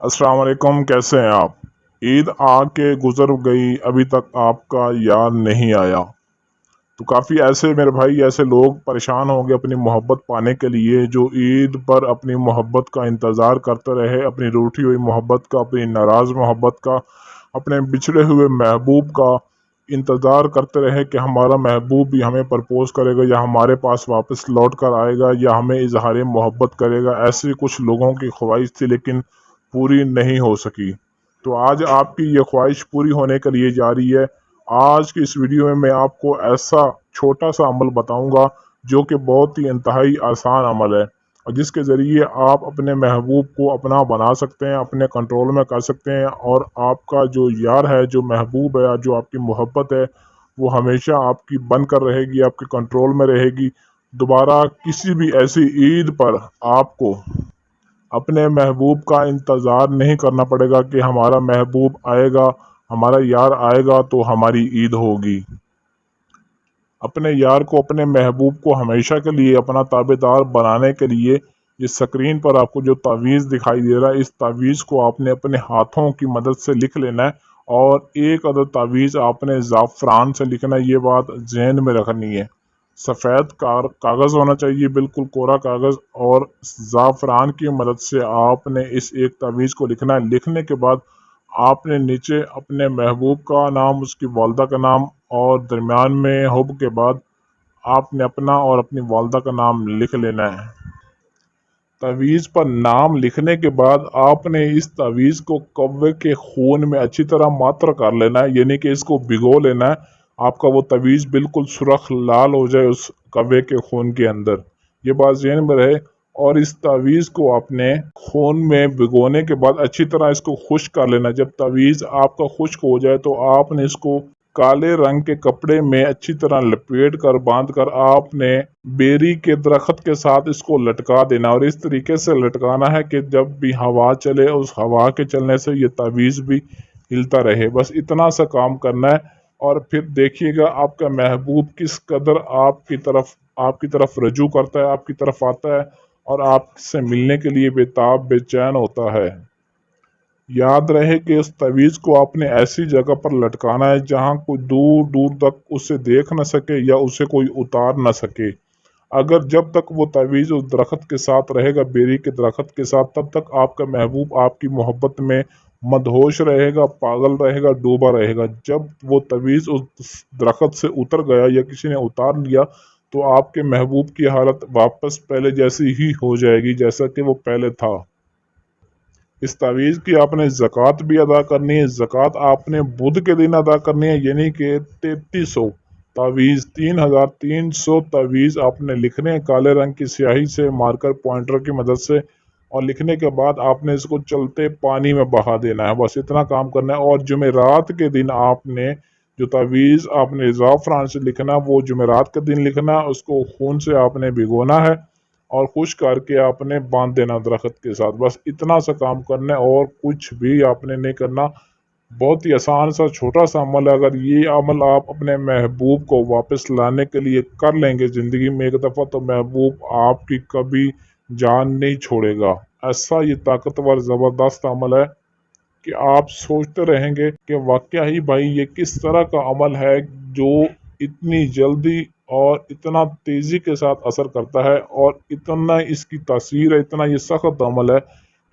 अस्सलाम वालेकुम, कैसे हैं आप। ईद आके गुजर गई, अभी तक आपका यार नहीं आया। तो काफ़ी ऐसे मेरे भाई ऐसे लोग परेशान हो गए अपनी मोहब्बत पाने के लिए, जो ईद पर अपनी मोहब्बत का इंतज़ार करते रहे, अपनी रूठी हुई मोहब्बत का, अपनी नाराज़ मोहब्बत का, अपने बिछड़े हुए महबूब का इंतज़ार करते रहे कि हमारा महबूब भी हमें प्रपोज़ करेगा या हमारे पास वापस लौट कर आएगा या हमें इजहार मोहब्बत करेगा। ऐसी कुछ लोगों की ख्वाहिश थी, लेकिन पूरी नहीं हो सकी। तो आज आपकी ये ख्वाहिश पूरी होने के लिए जा रही है। आज की इस वीडियो में मैं आपको ऐसा छोटा सा अमल बताऊंगा जो कि बहुत ही इंतहाई आसान अमल है, और जिसके ज़रिए आप अपने महबूब को अपना बना सकते हैं, अपने कंट्रोल में कर सकते हैं, और आपका जो यार है, जो महबूब है, जो आपकी मोहब्बत है, वो हमेशा आपकी बन कर रहेगी, आपके कंट्रोल में रहेगी। दोबारा किसी भी ऐसी ईद पर आपको अपने महबूब का इंतज़ार नहीं करना पड़ेगा कि हमारा महबूब आएगा, हमारा यार आएगा तो हमारी ईद होगी। अपने यार को, अपने महबूब को हमेशा के लिए अपना ताबेदार बनाने के लिए इस स्क्रीन पर आपको जो तावीज़ दिखाई दे रहा है, इस तावीज़ को आपने अपने हाथों की मदद से लिख लेना है, और एक अदद तावीज़ आपने ज़ाफ़रान से लिखना है। ये बात ज़हन में रखनी है। सफ़ेद कागज़ होना चाहिए, बिल्कुल कोरा कागज़, और ज़ाफ़रान की मदद से आपने इस एक तावीज़ को लिखना है। लिखने के बाद आपने नीचे अपने महबूब का नाम, उसकी वालदा का नाम, और दरमियान में हुब के बाद आपने अपना और अपनी वालदा का नाम लिख लेना है। तावीज़ पर नाम लिखने के बाद आपने इस तावीज़ को कौवे के खून में अच्छी तरह मात्र कर लेना है, यानी कि इसको भिगो लेना है। आपका वो तावीज़ बिल्कुल सुर्ख लाल हो जाए उस कौवे के खून के अंदर, ये बात ज़हन में रहे। और इस तावीज़ को आपने खून में भिगोने के बाद अच्छी तरह इसको खुश्क कर लेना। जब तावीज़ आपका खुश्क हो जाए तो आपने इसको काले रंग के कपड़े में अच्छी तरह लपेट कर, बांध कर, आपने बेरी के दरख्त के साथ इसको लटका देना, और इस तरीके से लटकाना है कि जब भी हवा चले, उस हवा के चलने से ये तावीज़ भी हिलता रहे। बस इतना सा काम करना है, और फिर देखिएगा आपका महबूब किस कदर आपकी तरफ रजू करता है, आपकी तरफ आता है, और आपसे मिलने के लिए बेताब बेचैन होता है। याद रहे कि उस तावीज़ को आपने ऐसी जगह पर लटकाना है जहां कोई दूर दूर तक उसे देख न सके या उसे कोई उतार न सके। अगर जब तक वो तावीज़ उस दरख्त के साथ रहेगा, बेरी के दरख्त के साथ, तब तक आपका महबूब आपकी मोहब्बत में मदहोश रहेगा, पागल रहेगा, डूबा रहेगा। जब वो तावीज़ उस दरख्त से उतर गया या किसी ने उतार लिया, तो आपके महबूब की हालत वापस पहले जैसी ही हो जाएगी जैसा कि वो पहले था। इस तावीज़ की आपने ज़कात भी अदा करनी है। ज़कात आपने बुध के दिन अदा करनी है, यानी कि 3300 तावीज़, 3300 तावीज़ आपने लिखने हैं काले रंग की स्याही से, मार्कर पॉइंटर की मदद से, और लिखने के बाद आपने इसको चलते पानी में बहा देना है। बस इतना काम करना है। और जुमेरात के दिन आपने जो तावीज़ आपने ज़ाफ़रान से लिखना, वो जुमेरात के दिन लिखना, उसको खून से आपने भिगोना है और खुश करके आपने बांध देना दरख्त के साथ। बस इतना सा काम करना है, और कुछ भी आपने नहीं करना। बहुत ही आसान सा छोटा सा अमल है। अगर ये अमल आप अपने महबूब को वापस लाने के लिए कर लेंगे ज़िंदगी में एक दफ़ा, तो महबूब आपकी कभी जान नहीं छोड़ेगा। ऐसा ये ताकतवर ज़बरदस्त अमल है कि आप सोचते रहेंगे कि वाकया ही भाई ये किस तरह का अमल है जो इतनी जल्दी और इतना तेज़ी के साथ असर करता है, और इतना इसकी तासीर है, इतना ये सख्त अमल है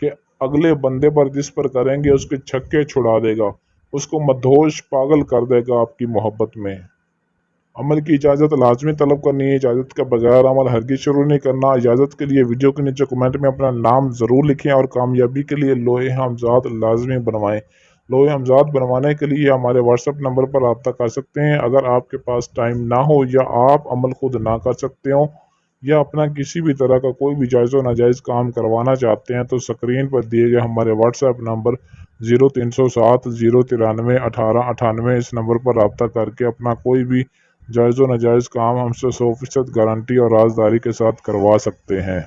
कि अगले बंदे पर जिस पर करेंगे उसके छक्के छुड़ा देगा, उसको मदहोश पागल कर देगा आपकी मोहब्बत में। अमल की इजाज़त लाजमी तलब करनी है। इजाज़त के बगैर अमल हरगिज़ शुरू नहीं करना। इजाज़त के लिए वीडियो के नीचे कमेंट में अपना नाम ज़रूर लिखें, और कामयाबी के लिए लोहे हमज़ाद लाजमी बनवाएं। लोहे हमज़ाद बनवाने के लिए हमारे व्हाट्सएप नंबर पर रब्ता कर सकते हैं। अगर आपके पास टाइम ना हो, या आप अमल खुद ना कर सकते हो, या अपना किसी भी तरह का कोई भी जायज़ व नाजायज़ काम करवाना चाहते हैं, तो स्क्रीन पर दिए गए हमारे व्हाट्सएप नंबर 0307 093 1898 इस नंबर पर रब्ता करके अपना कोई भी जायज़ व नाजायज़ काम हमसे 100% गारंटी और राजदारी के साथ करवा सकते हैं।